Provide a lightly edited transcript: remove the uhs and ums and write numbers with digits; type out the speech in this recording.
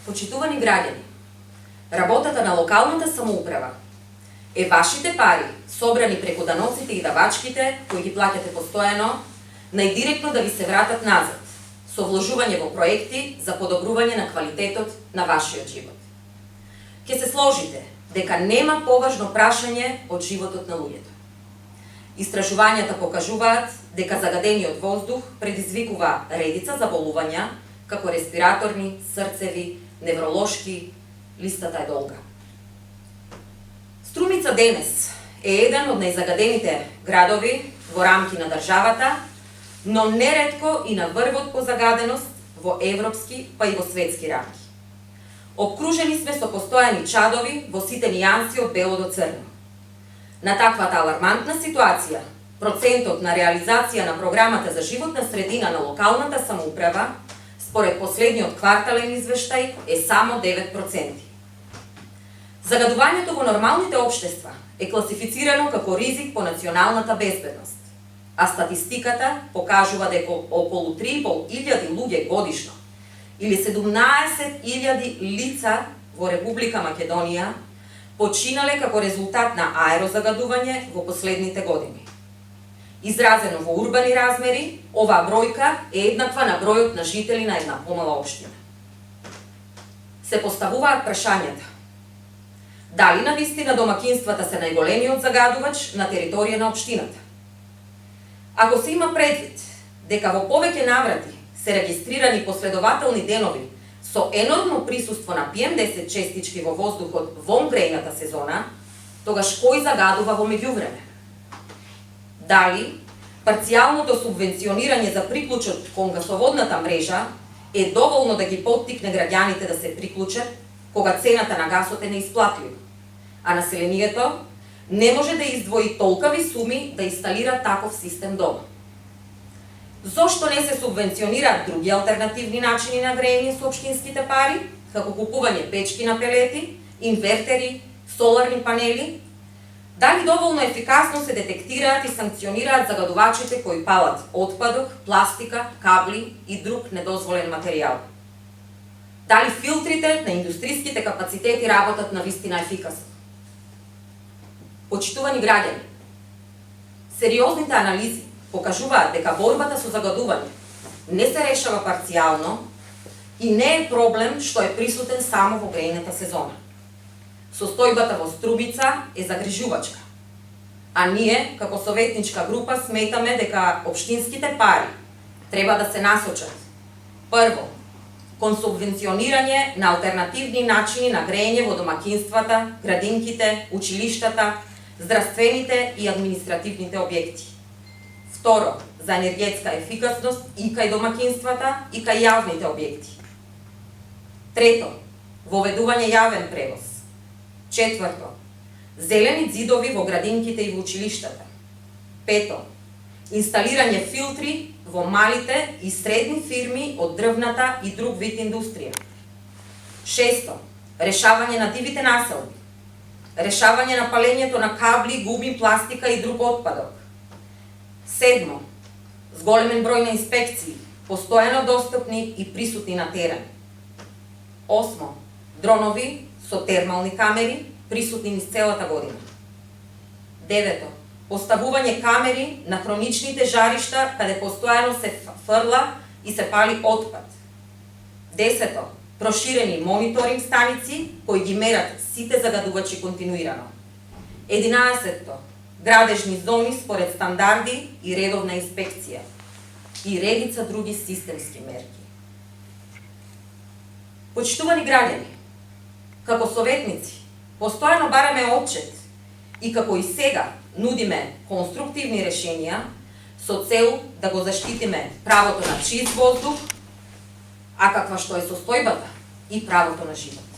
Почитувани граѓани, работата на локалната самоуправа е вашите пари, собрани преку даноците и давачките, кои ги плаќате постојано, најдиректно да ви се вратат назад, со вложување во проекти за подобрување на квалитетот на вашиот живот. Ке се сложите дека нема поважно прашање од животот на луѓето. Истражувањата покажуваат дека загадениот воздух предизвикува редица заболувања, како респираторни, срцеви, невролошки, листата е долга. Струмица денес е еден од најзагадените градови во рамки на државата, но неретко и на врвот по загаденост во европски, па и во светски рамки. Обкружени сме со постојани чадови во сите нијанси од бело до црно. На таквата алармантна ситуација, процентот на реализација на програмата за животна средина на локалната самоуправа според последниот квартален извештај е само 9%. Загадувањето во нормалните општества е класифицирано како ризик по националната безбедност, а статистиката покажува дека околу 3.500 луѓе годишно или 17.000 лица во Република Македонија починале како резултат на аерозагадување во последните години. Изразено во урбани размери, оваа бројка е еднаква на бројот на жители на една помала општина. Се поставуваат прашањата: дали навистина домакинствата се најголемиот загадувач на територија на општината? Ако се има предвид дека во повеќе наврати се регистрирани последователни денови со енормно присуство на PM10 честички во воздухот во грејната сезона, тогаш кој загадува во меѓувреме? Дали парцијалното субвенционирање за приклучот кон гасоводната мрежа е доволно да ги поттикне граѓаните да се приклучат кога цената на гасот е неисплатлива, а населението не може да издвои толкави суми да инсталира таков систем дома? Зошто не се субвенционираат други алтернативни начини на грејење со општинските пари, како купување печки на пелети, инвертери, соларни панели? Дали доволно ефикасно се детектираат и санкционираат загадувачите кои палат отпадок, пластика, кабли и друг недозволен материјал? Дали филтрите на индустријските капацитети работат навистина ефикасно? Почитувани граѓани, сериозните анализи покажуваат дека борбата со загадување не се решава парцијално и не е проблем што е присутен само во грејната сезона. Состојбата во Струмица е загрижувачка, а ние, како советничка група, сметаме дека општинските пари треба да се насочат прво кон субвенционирање на алтернативни начини на грејење во домакинствата, градинките, училиштата, здравствените и административните објекти. Второ, за енергетска ефикасност и кај домакинствата и кај јавните објекти. Трето, воведување јавен превоз. Четврто, зелени ѕидови во градинките и во училиштата. Пето, инсталирање филтри во малите и средни фирми од дрвната и друг вид индустрија. Шесто, решавање на дивите населби. Решавање на палењето на кабли, гуми, пластика и друг отпадок. Седмо, зголемен број на инспекции, постојано достапни и присутни на терен. Осмо, дронови со термални камери, присутни низ целата година. Девето, поставување камери на хроничните жаришта каде постојано се фрла и се пали отпад. Десето, проширени мониторинг станици кои ги мерат сите загадувачи континуирано. 11. Градежни зони според стандарди и редовна инспекција. И редица други системски мерки. Почитувани граѓани, како советници, постојано бараме отчет и како и сега нудиме конструктивни решенија со цел да го заштитиме правото на чист воздух, а каква што е состојбата и правото на живот.